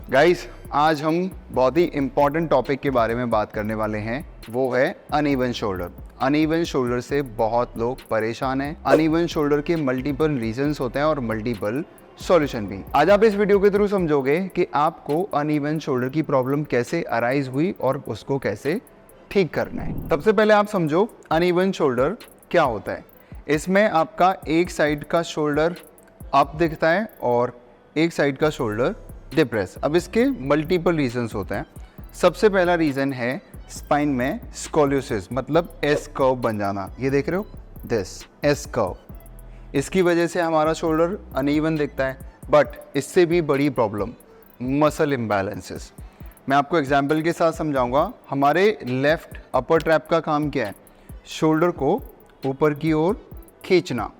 Guys, आज हम बहुत ही इम्पॉर्टेंट टॉपिक के बारे में बात करने वाले हैं, वो है अनइवन शोल्डर। अनइवन शोल्डर से बहुत लोग परेशान हैं। अनइवन शोल्डर के मल्टीपल रीजंस होते हैं और मल्टीपल सॉल्यूशन भी। आज आप इस वीडियो के थ्रू समझोगे कि आपको अनइवन शोल्डर की प्रॉब्लम कैसे अराइज हुई और उसको कैसे ठीक करना है। सबसे पहले आप समझो अनइवन शोल्डर क्या होता है। इसमें आपका एक साइड का शोल्डर अप दिखता है और एक साइड का शोल्डर डिप्रेस। अब इसके मल्टीपल रीजंस होते हैं। सबसे पहला रीज़न है स्पाइन में स्कोलियोसिस, मतलब एस कर्व बन जाना। ये देख रहे हो, दिस एस कर्व, इसकी वजह से हमारा शोल्डर अनइवन दिखता है। बट इससे भी बड़ी प्रॉब्लम मसल इम्बैलेंसेस। मैं आपको एग्जाम्पल के साथ समझाऊंगा। हमारे लेफ्ट अपर ट्रैप का काम क्या है? शोल्डर को ऊपर की ओर खींचना।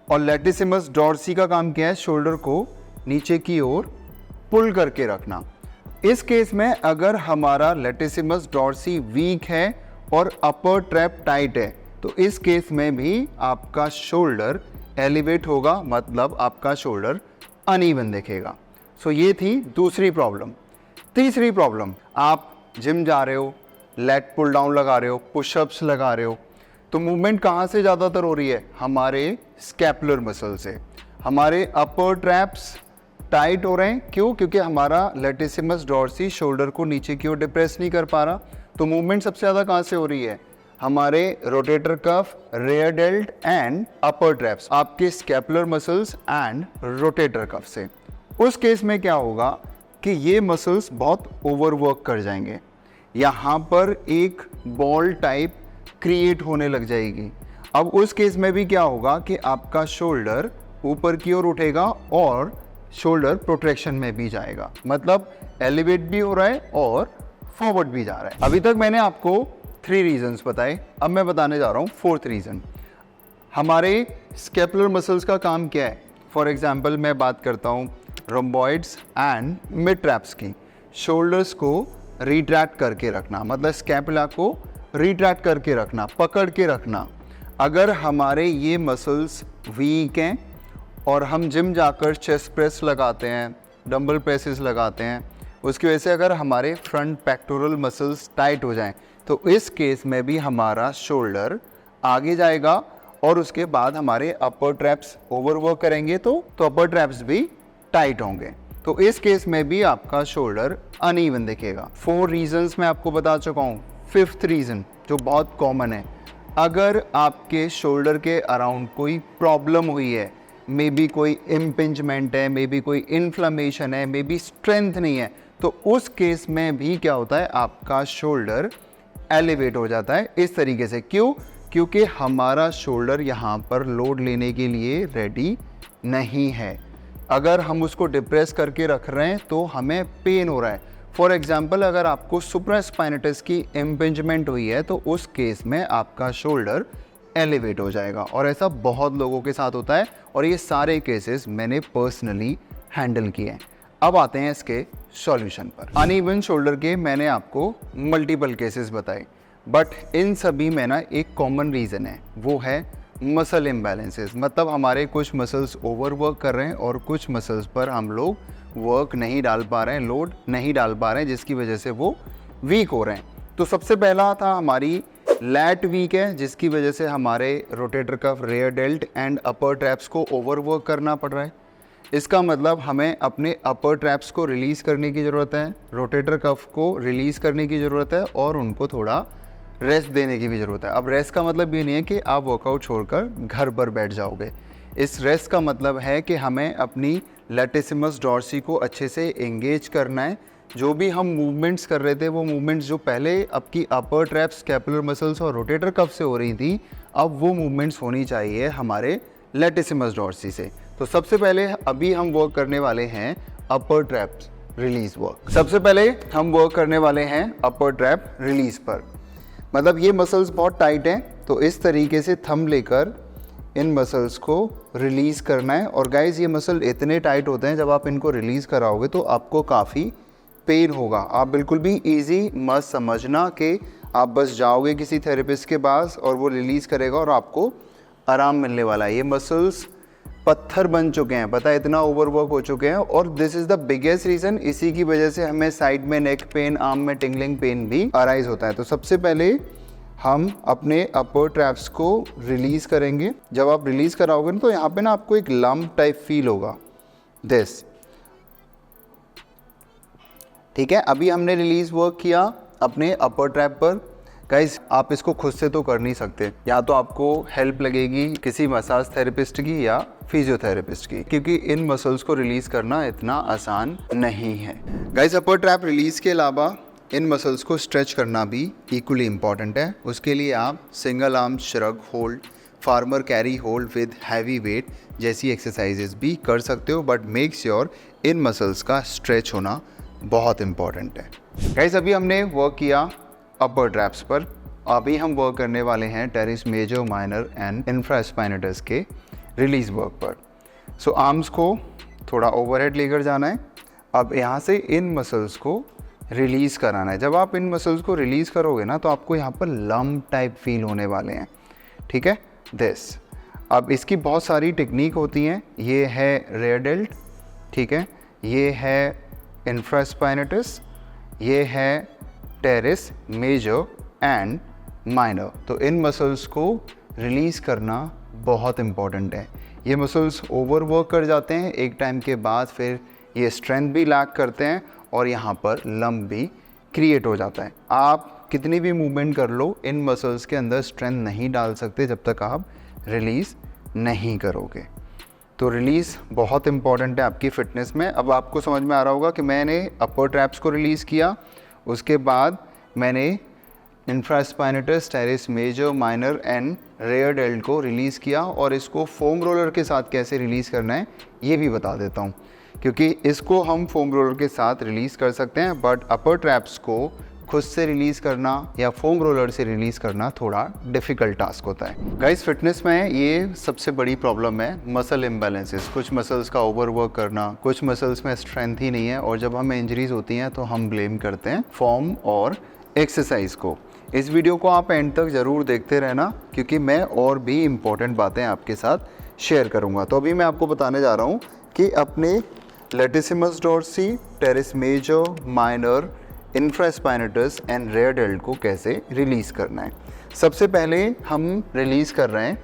और लैटिसिमस डॉर्सी का काम क्या है? शोल्डर को नीचे की ओर पुल करके रखना। इस केस में अगर हमारा लैटिसिमस डॉर्सी वीक है और अपर ट्रैप टाइट है, तो इस केस में भी आपका शोल्डर एलिवेट होगा, मतलब आपका शोल्डर अनइवन दिखेगा। सो ये थी दूसरी प्रॉब्लम। तीसरी प्रॉब्लम, आप जिम जा रहे हो, लेग पुल डाउन लगा रहे हो, पुशअप्स लगा रहे हो, तो मूवमेंट कहाँ से ज़्यादातर हो रही है? हमारे स्कैपुलर मसल से। हमारे अपर ट्रैप्स टाइट हो रहे हैं। क्यों? क्योंकि हमारा लैटिसिमस डॉर्सी शोल्डर को नीचे की ओर डिप्रेस नहीं कर पा रहा। तो मूवमेंट सबसे ज़्यादा कहाँ से हो रही है? हमारे rotator cuff, rear delt and upper traps, आपके scapular muscles and rotator cuff से। उस केस में क्या होगा कि ये मसल्स बहुत ओवरवर्क कर जाएंगे। यहाँ पर एक बॉल टाइप क्रिएट होने लग जाएगी। अब उस केस में भी क्या होगा कि आपका शोल्डर ऊपर की ओर उठेगा और शोल्डर प्रोट्रैक्शन में भी जाएगा, मतलब एलिवेट भी हो रहा है और फॉरवर्ड भी जा रहा है। अभी तक मैंने आपको 3 रीजंस बताए, अब मैं बताने जा रहा हूँ 4th रीजन। हमारे स्कैपुलर मसल्स का काम क्या है? फॉर एग्जांपल मैं बात करता हूँ रोम्बॉइड्स एंड मिड ट्रैप्स की। शोल्डर्स को रिट्रैक्ट करके रखना, मतलब स्कैपुला को रिट्रैक्ट करके रखना, पकड़ के रखना। अगर हमारे ये मसल्स वीक हैं और हम जिम जाकर चेस्ट प्रेस लगाते हैं, डंबल प्रेसेस लगाते हैं, उसकी वजह से अगर हमारे फ्रंट पेक्टोरल मसल्स टाइट हो जाएं, तो इस केस में भी हमारा शोल्डर आगे जाएगा और उसके बाद हमारे अपर ट्रैप्स ओवरवर्क करेंगे तो अपर ट्रैप्स भी टाइट होंगे। तो इस केस में भी आपका शोल्डर अनइवन दिखेगा। 4 रीजंस मैं आपको बता चुका हूँ। 5th रीज़न जो बहुत कॉमन है, अगर आपके शोल्डर के अराउंड कोई प्रॉब्लम हुई है, मे बी कोई इम्पिंजमेंट है, मे बी कोई इन्फ्लेमेशन है, मे बी स्ट्रेंथ नहीं है, तो उस केस में भी क्या होता है? आपका शोल्डर एलिवेट हो जाता है इस तरीके से। क्यों? क्योंकि हमारा शोल्डर यहाँ पर लोड लेने के लिए रेडी नहीं है। अगर हम उसको डिप्रेस करके रख रहे हैं तो हमें पेन हो रहा है। फॉर एग्जाम्पल, अगर आपको सुप्रास्पाइनेटस की इम्पिंजमेंट हुई है तो उस केस में आपका शोल्डर एलिवेट हो जाएगा। और ऐसा बहुत लोगों के साथ होता है और ये सारे केसेस मैंने पर्सनली हैंडल किए हैं। अब आते हैं इसके सॉल्यूशन पर। अनइवन शोल्डर के मैंने आपको मल्टीपल केसेस बताए, बट इन सभी में ना एक कॉमन रीज़न है, वो है मसल इम्बैलेंसेस। मतलब हमारे कुछ मसल्स ओवरवर्क कर रहे हैं और कुछ मसल्स पर हम लोग वर्क नहीं डाल पा रहे हैं, लोड नहीं डाल पा रहे हैं, जिसकी वजह से वो वीक हो रहे हैं। तो सबसे पहला था हमारी लैट वीक है, जिसकी वजह से हमारे rotator cuff, rear delt and upper traps को ओवरवर्क करना पड़ रहा है। इसका मतलब हमें अपने अपर ट्रैप्स को रिलीज़ करने की ज़रूरत है, रोटेटर कफ को रिलीज़ करने की ज़रूरत है और उनको थोड़ा रेस्ट देने की भी ज़रूरत है। अब रेस्ट का मतलब ये नहीं है कि आप वर्कआउट छोड़कर घर पर बैठ जाओगे। इस रेस्ट का मतलब है कि हमें अपनी लैटिसिमस डॉर्सी को अच्छे से एंगेज करना है। जो भी हम मूवमेंट्स कर रहे थे, वो मूवमेंट्स जो पहले आपकी अपर ट्रैप, स्कैपुलर मसल्स और रोटेटर कफ से हो रही थी, अब वो मूवमेंट्स होनी चाहिए हमारे लैटिसिमस डॉर्सी से। तो सबसे पहले अभी हम वर्क करने वाले हैं अपर ट्रैप रिलीज वर्क। सबसे पहले हम वर्क करने वाले हैं अपर ट्रैप रिलीज पर। मतलब ये मसल्स बहुत टाइट हैं, तो इस तरीके से थंब लेकर इन मसल्स को रिलीज़ करना है। और गाइज, ये मसल इतने टाइट होते हैं, जब आप इनको रिलीज़ कराओगे तो आपको काफ़ी पेन होगा। आप बिल्कुल भी इजी मत समझना कि आप बस जाओगे किसी थेरेपिस्ट के पास और वो रिलीज़ करेगा और आपको आराम मिलने वाला है। ये मसल्स पत्थर बन चुके हैं, पता है, इतना ओवरवर्क हो चुके हैं। और this is the biggest reason, इसी की वजह से हमें साइड में नेक पेन, आर्म में टिंगलिंग पेन भी अराइज होता है। तो सबसे पहले हम अपने अपर ट्रैप्स को रिलीज करेंगे। जब आप रिलीज कराओगे ना तो यहाँ पे ना आपको एक लंप टाइप फील होगा, दिस, ठीक है। अभी हमने रिलीज वर्क किया अपने अपर ट्रैप पर। गाइस, आप इसको खुद से तो कर नहीं सकते, या तो आपको हेल्प लगेगी किसी मसाज थेरेपिस्ट की या फिजियोथेरेपिस्ट की, क्योंकि इन मसल्स को रिलीज करना इतना आसान नहीं है। गाइस, अपर ट्रैप रिलीज के अलावा इन मसल्स को स्ट्रेच करना भी इक्वली इम्पॉर्टेंट है। उसके लिए आप single arm shrug hold, farmer carry hold with heavy weight जैसी एक्सरसाइजेस भी कर सकते हो, but make sure in muscles का स्ट्रेच होना बहुत इम्पॉर्टेंट है। गाइस, अभी हमने वर्क किया अपर ट्रैप्स पर, अभी हम वर्क करने वाले हैं teres major, minor and infraspinatus के रिलीज वर्क पर। सो आर्म्स को थोड़ा ओवरहेड लेकर जाना है। अब यहाँ से इन मसल्स को रिलीज कराना है। जब आप इन मसल्स को रिलीज करोगे ना तो आपको यहाँ पर लंप टाइप फील होने वाले हैं, ठीक है, दिस। अब इसकी बहुत सारी टेक्निक होती हैं। ये है रेयर डेल्ट, ठीक है, ये है इंफ्रास्पाइनेटस, ये है टेरिस मेजर एंड माइनर। तो इन मसल्स को रिलीज़ करना बहुत इम्पॉर्टेंट है। ये मसल्स ओवरवर्क कर जाते हैं एक टाइम के बाद, फिर ये स्ट्रेंथ भी लैक करते हैं और यहाँ पर लंप भी क्रिएट हो जाता है। आप कितनी भी मूवमेंट कर लो, इन मसल्स के अंदर स्ट्रेंथ नहीं डाल सकते जब तक आप रिलीज़ नहीं करोगे। तो रिलीज़ बहुत इंपॉर्टेंट है आपकी फ़िटनेस में। अब आपको समझ में आ रहा होगा कि मैंने अपर ट्रैप्स को रिलीज़ किया, उसके बाद मैंने infraspinatus, teres major, minor and rear delt को रिलीज़ किया, और इसको फोम रोलर के साथ कैसे रिलीज़ करना है ये भी बता देता हूँ, क्योंकि इसको हम फोम रोलर के साथ रिलीज़ कर सकते हैं, बट अपर ट्रैप्स को खुद से रिलीज़ करना या फोम रोलर से रिलीज़ करना थोड़ा डिफ़िकल्ट टास्क होता है। गाइस, फिटनेस में ये सबसे बड़ी प्रॉब्लम है, मसल इम्बैलेंसेस। कुछ मसल्स का ओवरवर्क करना, कुछ मसल्स में स्ट्रेंथ ही नहीं है, और जब हमें इंजरीज होती हैं तो हम ब्लेम करते हैं फॉर्म और एक्सरसाइज को। इस वीडियो को आप एंड तक ज़रूर देखते रहना, क्योंकि मैं और भी इम्पॉर्टेंट बातें आपके साथ शेयर करूँगा। तो अभी मैं आपको बताने जा रहा हूँ कि अपने latissimus dorsi, teres major, minor, infraspinatus and rear delt को कैसे रिलीज़ करना है। सबसे पहले हम रिलीज़ कर रहे हैं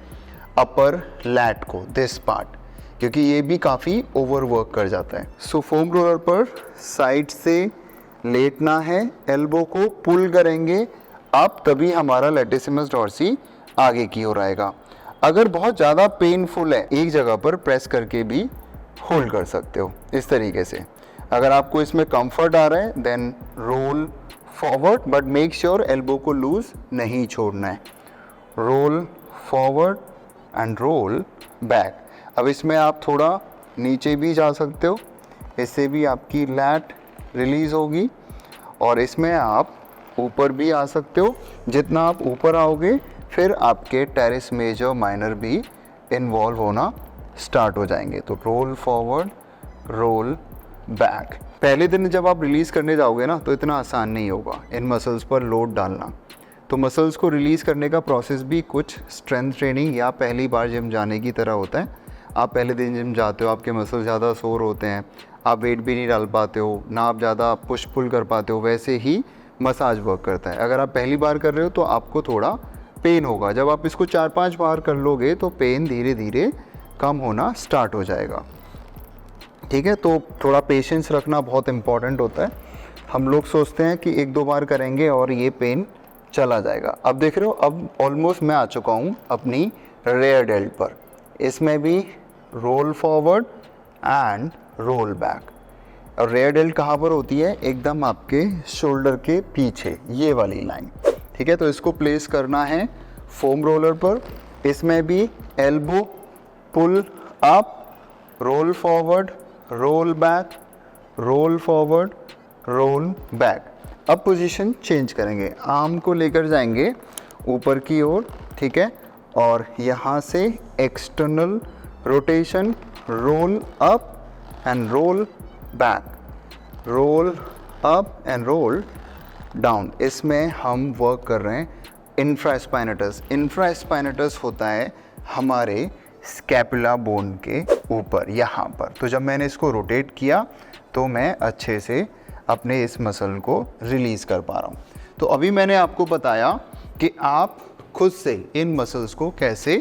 अपर लैट को, दिस पार्ट, क्योंकि ये भी काफ़ी ओवरवर्क कर जाता है। सो फोम रोलर पर साइड से लेटना है, एल्बो को पुल करेंगे आप, तभी हमारा लेटिसिमस डॉर्सी आगे की ओर आएगा। अगर बहुत ज़्यादा पेनफुल है, एक जगह पर प्रेस करके भी होल्ड कर सकते हो इस तरीके से। अगर आपको इसमें कंफर्ट आ रहा है then roll forward, but make sure elbow को लूज नहीं छोड़ना है। Roll forward and roll back. अब इसमें आप थोड़ा नीचे भी जा सकते हो, इससे भी आपकी लैट रिलीज़ होगी, और इसमें आप ऊपर भी आ सकते हो। जितना आप ऊपर आओगे फिर आपके टेरिस मेजर, माइनर भी इन्वॉल्व होना स्टार्ट हो जाएंगे। तो रोल फॉरवर्ड, रोल बैक। पहले दिन जब आप रिलीज़ करने जाओगे ना तो इतना आसान नहीं होगा इन मसल्स पर लोड डालना। तो मसल्स को रिलीज़ करने का प्रोसेस भी कुछ स्ट्रेंथ ट्रेनिंग या पहली बार जिम जाने की तरह होता है। आप पहले दिन जिम जाते हो, आपके मसल्स ज़्यादा सोर होते हैं, आप वेट भी नहीं डाल पाते हो ना, आप ज़्यादा पुश पुल कर पाते हो, वैसे ही मसाज वर्क करता है। अगर आप पहली बार कर रहे हो तो आपको थोड़ा पेन होगा। जब आप इसको 4-5 बार कर लोगे तो पेन धीरे धीरे कम होना स्टार्ट हो जाएगा, ठीक है। तो थोड़ा पेशेंस रखना बहुत इम्पॉर्टेंट होता है। हम लोग सोचते हैं कि 1-2 बार करेंगे और ये पेन चला जाएगा। अब देख रहे हो, अब ऑलमोस्ट मैं आ चुका हूँ अपनी रेयर डेल्ट पर। इसमें भी roll forward and roll back. और रेयर डेल्ट कहाँ पर होती है? एकदम आपके शोल्डर के पीछे, ये वाली लाइन, ठीक है। तो इसको प्लेस करना है फोम रोलर पर। इसमें भी elbow pull up, roll forward, roll back, roll forward, roll back. अब पोजीशन चेंज करेंगे, आर्म को लेकर जाएंगे ऊपर की ओर, ठीक है, और यहाँ से external rotation, roll up and roll back, roll up and roll down. इसमें हम वर्क कर रहे हैं इंफ्रास्पाइनेटस। इंफ्रास्पाइनेटस होता है हमारे स्कैपुला बोन के ऊपर यहाँ पर। तो जब मैंने इसको रोटेट किया तो मैं अच्छे से अपने इस मसल को रिलीज़ कर पा रहा हूँ। तो अभी मैंने आपको बताया कि आप खुद से इन मसल्स को कैसे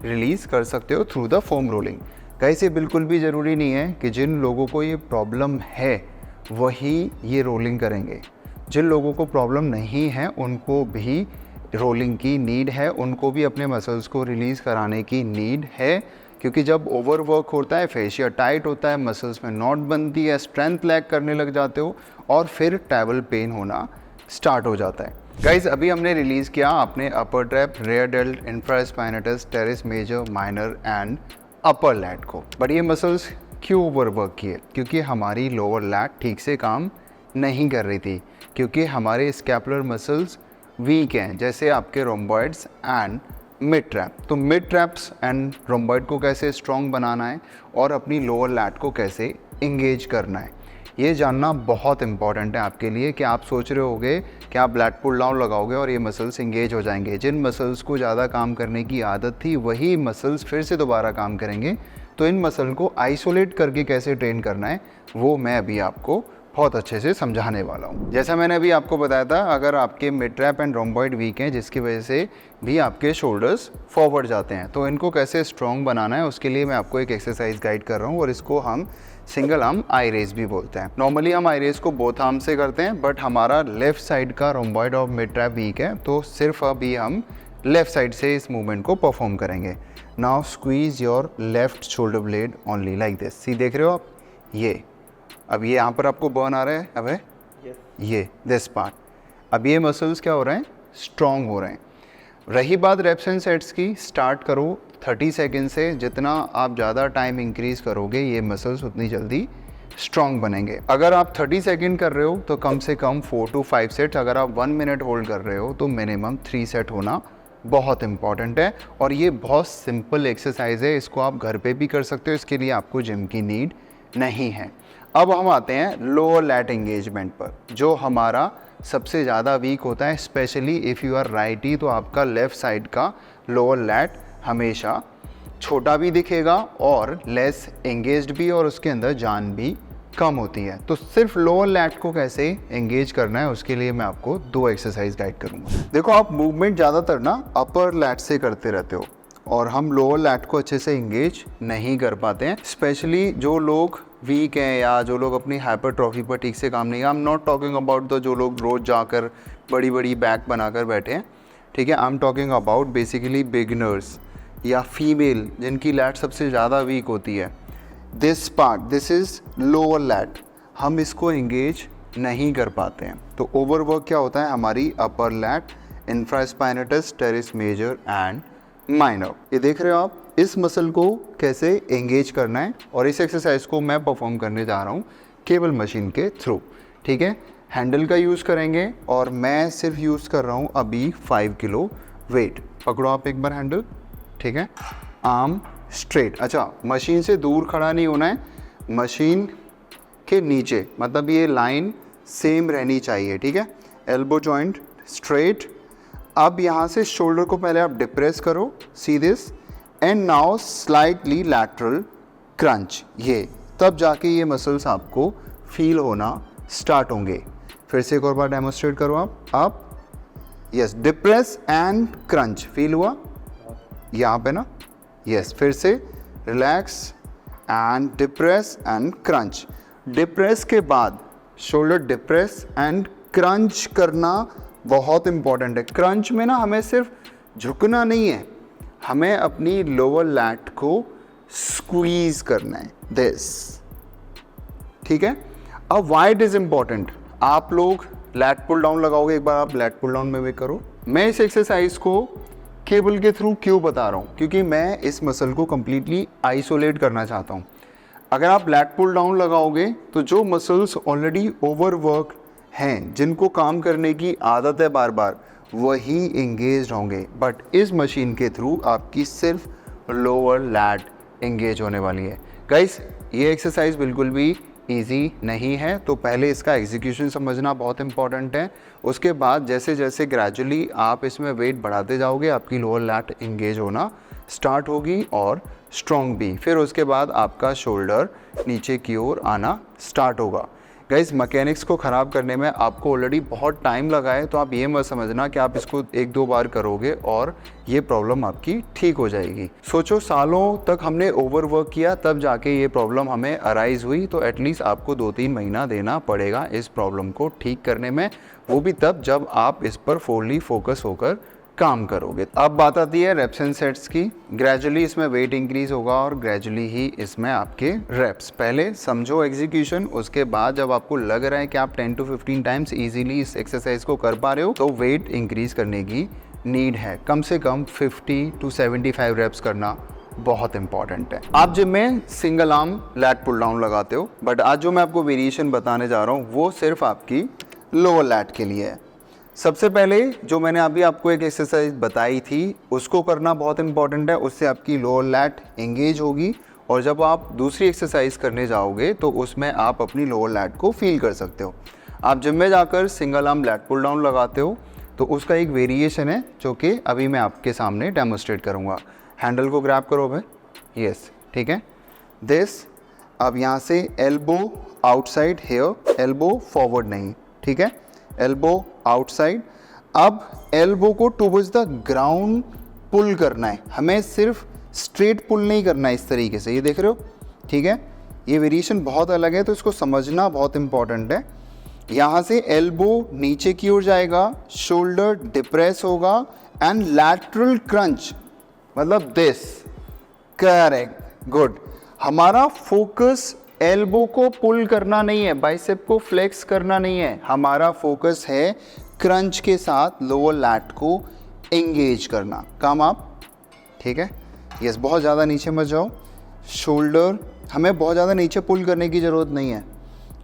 रिलीज़ कर सकते हो through the foam rolling. Guys ये बिल्कुल भी ज़रूरी नहीं है कि जिन लोगों को ये प्रॉब्लम है वही ये रोलिंग करेंगे। जिन लोगों को प्रॉब्लम नहीं है उनको भी रोलिंग की नीड है, उनको भी अपने मसल्स को रिलीज़ कराने की नीड है, क्योंकि जब ओवर वर्क होता है फेशिया टाइट होता है, मसल्स में नॉट बनती है, स्ट्रेंथ लैक करने लग जाते हो और फिर ट्रैवल पेन होना स्टार्ट हो जाता है। गाइज अभी हमने रिलीज़ किया अपने upper trap, rear delt, infraspinatus, teres major, minor and upper lat को। बट ये मसल्स क्यों ओवर वर्क किए? क्योंकि हमारी लोअर लैट ठीक से काम नहीं कर रही थी, क्योंकि हमारे स्कैपुलर मसल्स वीक हैं, जैसे आपके रोम्बॉइड्स एंड मिड ट्रैप। तो मिड ट्रैप्स एंड रोम्बॉइड को कैसे स्ट्रॉन्ग बनाना है और अपनी लोअर लैट को कैसे इंगेज करना है, ये जानना बहुत इंपॉर्टेंट है आपके लिए। कि आप सोच रहे होगे कि आप लैट पुल डाउन लगाओगे और ये मसल्स इंगेज हो जाएंगे। जिन मसल्स को ज़्यादा काम करने की आदत थी वही मसल्स फिर से दोबारा काम करेंगे। तो इन मसल को आइसोलेट करके कैसे ट्रेन करना है वो मैं अभी आपको बहुत अच्छे से समझाने वाला हूँ। जैसा मैंने अभी आपको बताया था, अगर आपके mid trap and rhomboid weak हैं जिसकी वजह से भी आपके शोल्डर्स फॉरवर्ड जाते हैं, तो इनको कैसे स्ट्रॉन्ग बनाना है उसके लिए मैं आपको एक एक्सरसाइज गाइड कर रहा हूँ और इसको हम सिंगल आर्म आई रेज भी बोलते हैं। नॉर्मली हम आई रेज को बोथ आर्म से करते हैं, बट हमारा लेफ्ट साइड का रोम्बॉइड और मिड ट्रैप वीक है तो सिर्फ अभी हम लेफ्ट साइड से इस मूवमेंट को परफॉर्म करेंगे। Now squeeze your left shoulder blade only like this. See देख रहे हो आप, ये अब ये यहाँ पर आपको बर्न आ रहा है, अब है ये दिस पार्ट। अब ये मसल्स क्या हो रहे हैं, स्ट्रॉन्ग हो रहे हैं। रही बात रेप्स एंड सेट्स की, स्टार्ट करो 30 सेकेंड से। जितना आप ज़्यादा टाइम इंक्रीज़ करोगे ये मसल्स उतनी जल्दी स्ट्रॉन्ग बनेंगे। अगर आप 30 सेकेंड कर रहे हो तो कम से कम 4 to 5 सेट्स। अगर आप 1 मिनट होल्ड कर रहे हो तो मिनिमम 3 सेट होना बहुत इंपॉर्टेंट है। और ये बहुत सिंपल एक्सरसाइज है, इसको आप घर पे भी कर सकते हो, इसके लिए आपको जिम की नीड नहीं है। अब हम आते हैं लोअर लैट एंगेजमेंट पर, जो हमारा सबसे ज़्यादा वीक होता है। Especially if you are righty तो आपका लेफ़्ट साइड का लोअर लैट हमेशा छोटा भी दिखेगा और लेस एंगेज्ड भी, और उसके अंदर जान भी कम होती है। तो सिर्फ लोअर लैट को कैसे एंगेज करना है उसके लिए मैं आपको 2 एक्सरसाइज गाइड करूँगा। देखो आप मूवमेंट ज़्यादातर ना अपर लैट से करते रहते हो और हम लोअर लैट को अच्छे से एंगेज नहीं कर पाते हैं। स्पेशली जो लोग वीक हैं या जो लोग अपनी हाइपरट्रॉफी पर ठीक से काम नहीं, I am not talking about the जो लोग रोज जाकर बड़ी बड़ी बैक बनाकर बैठे हैं, ठीक है। I am talking about basically beginners या फीमेल जिनकी लैट सबसे ज़्यादा वीक होती है। This part, this is lower lat, हम इसको एंगेज नहीं कर पाते हैं। तो ओवरवर्क क्या होता है, हमारी upper lat, infraspinatus, teres major and minor. ये देख रहे हो आप, इस मसल को कैसे एंगेज करना है और इस एक्सरसाइज को मैं परफॉर्म करने जा रहा हूँ केबल मशीन के थ्रू, ठीक है। हैंडल का यूज़ करेंगे और मैं सिर्फ यूज़ कर रहा हूँ अभी 5 किलो वेट। पकड़ो आप एक बार हैंडल, ठीक है। आर्म स्ट्रेट, अच्छा मशीन से दूर खड़ा नहीं होना है, मशीन के नीचे, मतलब ये लाइन सेम रहनी चाहिए, ठीक है। Elbow joint straight. अब यहाँ से शोल्डर को पहले आप डिप्रेस करो, see this, and now slightly lateral crunch. ये तब जाके ये मसल्स आपको फील होना स्टार्ट होंगे। फिर से एक और बार डेमोस्ट्रेट करो आप yes, depress and crunch, feel हुआ यहाँ पे ना, यस। फिर से relax and depress and crunch. Depress के बाद शोल्डर डिप्रेस एंड क्रंच करना बहुत इंपॉर्टेंट है। क्रंच में ना हमें सिर्फ झुकना नहीं है, हमें अपनी लोअर लैट को स्क्वीज करना है, दिस, ठीक है। अब व्हाई इट इज इंपॉर्टेंट, आप लोग लैट पुल डाउन लगाओगे, एक बार आप लैट पुल डाउन में भी करो। मैं इस एक्सरसाइज को केबल के थ्रू क्यों बता रहा हूँ, क्योंकि मैं इस मसल को कंप्लीटली आइसोलेट करना चाहता हूँ। अगर आप लैट पुल डाउन लगाओगे तो जो मसल्स ऑलरेडी ओवरवर्क हैं, जिनको काम करने की आदत है बार बार, वही एंगेज होंगे। बट इस मशीन के थ्रू आपकी सिर्फ लोअर लैट एंगेज होने वाली है। गाइस ये एक्सरसाइज बिल्कुल भी इजी नहीं है, तो पहले इसका एग्जीक्यूशन समझना बहुत इंपॉर्टेंट है। उसके बाद जैसे जैसे ग्रेजुअली आप इसमें वेट बढ़ाते जाओगे आपकी लोअर लैट एंगेज होना स्टार्ट होगी और स्ट्रॉन्ग भी। फिर उसके बाद आपका शोल्डर नीचे की ओर आना स्टार्ट होगा। गाइस, मैकेनिक्स को ख़राब करने में आपको ऑलरेडी बहुत टाइम लगा है, तो आप ये मत समझना कि आप इसको 1-2 बार करोगे और ये प्रॉब्लम आपकी ठीक हो जाएगी। सोचो, सालों तक हमने ओवरवर्क किया तब जाके ये प्रॉब्लम हमें अराइज हुई, तो एटलीस्ट आपको 2-3 महीना देना पड़ेगा इस प्रॉब्लम को ठीक करने में, वो भी तब जब आप इस पर फुल्ली फोकस होकर काम करोगे। अब बात आती है रेप्स एंड सेट्स की। ग्रेजुअली इसमें वेट इंक्रीज होगा और ग्रेजुअली ही इसमें आपके रेप्स। पहले समझो एग्जीक्यूशन, उसके बाद जब आपको लग रहा है कि आप 10 to 15 टाइम्स इजीली इस एक्सरसाइज को कर पा रहे हो, तो वेट इंक्रीज करने की नीड है। कम से कम 50 to 75 रेप्स करना बहुत इंपॉर्टेंट है। आप जिम में single arm lat pull down लगाते हो, बट आज जो मैं आपको वेरिएशन बताने जा रहा हूँ वो सिर्फ आपकी लोअर लैट के लिए है। सबसे पहले जो मैंने अभी आपको एक एक्सरसाइज बताई थी उसको करना बहुत इंपॉर्टेंट है, उससे आपकी लोअर लैट एंगेज होगी और जब आप दूसरी एक्सरसाइज करने जाओगे तो उसमें आप अपनी लोअर लैट को फील कर सकते हो। आप जिम में जाकर single arm lat pull down लगाते हो तो उसका एक वेरिएशन है जो कि अभी मैं आपके सामने डेमोस्ट्रेट करूँगा। हैंडल को ग्रैब करो भाई, यस, ठीक है, दिस। अब यहाँ से elbow outside here, elbow forward नहीं, ठीक है, एल्बो आउटसाइड। अब एल्बो को टुवर्ड्स द ग्राउंड पुल करना है, हमें सिर्फ स्ट्रेट पुल नहीं करना है इस तरीके से, ये देख रहे हो, ठीक है। ये वेरिएशन बहुत अलग है तो इसको समझना बहुत इंपॉर्टेंट है। यहाँ से एल्बो नीचे की ओर जाएगा, शोल्डर डिप्रेस होगा एंड लैटरल क्रंच, मतलब दिस, करेक्ट, गुड। हमारा फोकस एल्बो को पुल करना नहीं है, बाइसेप को फ्लेक्स करना नहीं है, हमारा फोकस है क्रंच के साथ लोअर लैट को एंगेज करना। काम आप, ठीक है, यस, बहुत ज़्यादा नीचे मत जाओ। शोल्डर हमें बहुत ज़्यादा नीचे पुल करने की ज़रूरत नहीं है,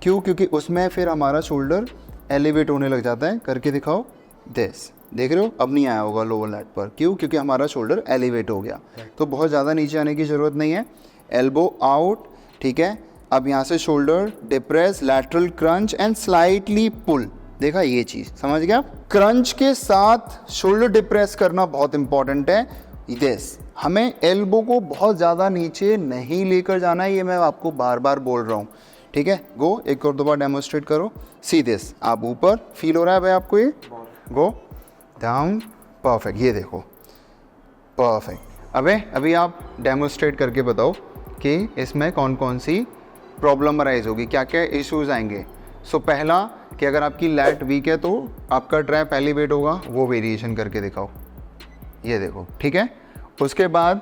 क्यों? क्योंकि उसमें फिर हमारा शोल्डर एलिवेट होने लग जाता है। करके दिखाओ, दिस, देख रहे हो, अब नहीं आया होगा लोअर लैट पर, क्यों? क्योंकि हमारा शोल्डर एलिवेट हो गया। तो बहुत ज़्यादा नीचे आने की ज़रूरत नहीं है। एल्बो आउट, ठीक है। अब यहाँ से shoulder depress, lateral crunch and slightly pull. देखा, ये चीज़ समझ गया? क्रंच के साथ शोल्डर डिप्रेस करना बहुत इंपॉर्टेंट है। दिस, हमें एल्बो को बहुत ज़्यादा नीचे नहीं लेकर जाना है, ये मैं आपको बार बार बोल रहा हूँ, ठीक है। गो, एक और दो बार डेमोस्ट्रेट करो। सी दिस, आप ऊपर फील हो रहा है भाई आपको ये? गो डाउन, परफेक्ट, ये देखो, परफेक्ट। अभी आप डेमोस्ट्रेट करके बताओ कि इसमें कौन कौन सी प्रॉब्लम अराइज होगी, क्या क्या इश्यूज आएंगे। सो पहला कि अगर आपकी लैट वीक है तो आपका ट्रैप एलिवेट होगा, वो वेरिएशन करके दिखाओ, ये देखो, ठीक है। उसके बाद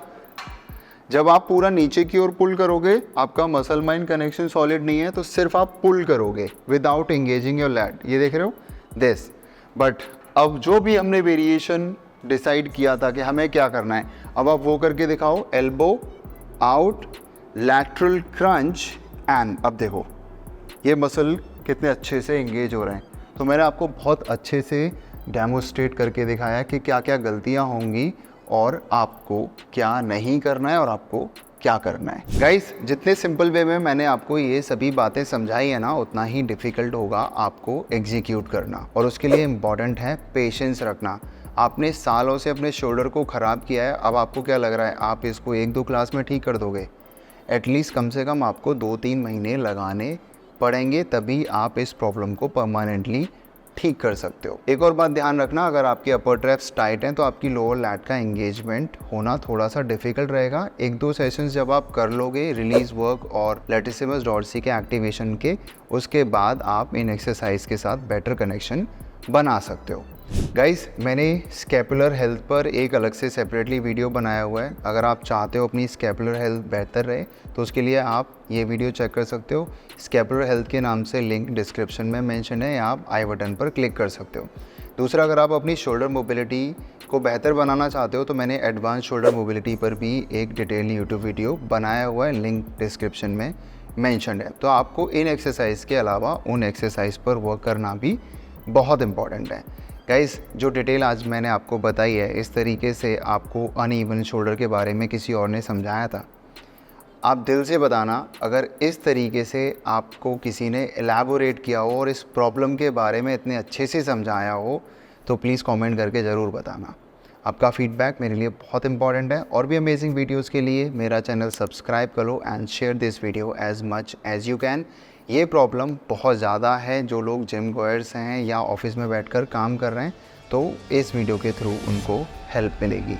जब आप पूरा नीचे की ओर पुल करोगे, आपका मसल माइंड कनेक्शन सॉलिड नहीं है, तो सिर्फ आप पुल करोगे विदाउट एंगेजिंग योर लैट, ये देख रहे हो, दिस। बट अब जो भी हमने वेरिएशन डिसाइड किया था कि हमें क्या करना है, अब आप वो करके दिखाओ। Elbow out, lateral crunch and, अब देखो ये मसल कितने अच्छे से एंगेज हो रहे हैं। तो मैंने आपको बहुत अच्छे से डेमोस्ट्रेट करके दिखाया कि क्या क्या गलतियां होंगी और आपको क्या नहीं करना है और आपको क्या करना है। गाइस, जितने सिंपल वे में मैंने आपको ये सभी बातें समझाई है ना, उतना ही डिफ़िकल्ट होगा आपको एग्जीक्यूट करना, और उसके लिए इम्पॉर्टेंट है पेशेंस रखना। आपने सालों से अपने शोल्डर को ख़राब किया है, अब आपको क्या लग रहा है आप इसको 1-2 क्लास में ठीक कर दोगे? एटलीस्ट कम से कम आपको 2-3 महीने लगाने पड़ेंगे, तभी आप इस प्रॉब्लम को परमानेंटली ठीक कर सकते हो। एक और बात ध्यान रखना, अगर आपके अपर ट्रैप्स टाइट हैं तो आपकी लोअर लैट का एंगेजमेंट होना थोड़ा सा डिफिकल्ट रहेगा। 1-2 सेशंस जब आप कर लोगे रिलीज वर्क और लैटिसिमस डॉर्सी के एक्टिवेशन के, उसके बाद आप इन एक्सरसाइज के साथ बेटर कनेक्शन बना सकते हो। गाइस, मैंने स्कैपुलर हेल्थ पर एक अलग से सेपरेटली वीडियो बनाया हुआ है। अगर आप चाहते हो अपनी स्कैपुलर हेल्थ बेहतर रहे तो उसके लिए आप ये वीडियो चेक कर सकते हो। स्कैपुलर हेल्थ के नाम से लिंक डिस्क्रिप्शन में मेंशन है, या आप आई बटन पर क्लिक कर सकते हो। दूसरा, अगर आप अपनी शोल्डर मोबिलिटी को बेहतर बनाना चाहते हो तो मैंने एडवांस शोल्डर मोबिलिटी पर भी एक डिटेल यूट्यूब वीडियो बनाया हुआ है, लिंक डिस्क्रिप्शन में मेंशन है। तो आपको इन एक्सरसाइज के अलावा उन एक्सरसाइज पर वर्क करना भी बहुत इंपॉर्टेंट है। गाइस, जो डिटेल आज मैंने आपको बताई है, इस तरीके से आपको अनइवन शोल्डर के बारे में किसी और ने समझाया था? आप दिल से बताना, अगर इस तरीके से आपको किसी ने एलैबोरेट किया हो और इस प्रॉब्लम के बारे में इतने अच्छे से समझाया हो तो प्लीज़ कमेंट करके ज़रूर बताना। आपका फीडबैक मेरे लिए बहुत इंपॉर्टेंट है। और भी अमेजिंग वीडियोस के लिए मेरा चैनल सब्सक्राइब करो and share this video as much as you can. ये प्रॉब्लम बहुत ज़्यादा है, जो लोग जिम गोयर्स हैं या ऑफिस में बैठकर काम कर रहे हैं, तो इस वीडियो के थ्रू उनको हेल्प मिलेगी।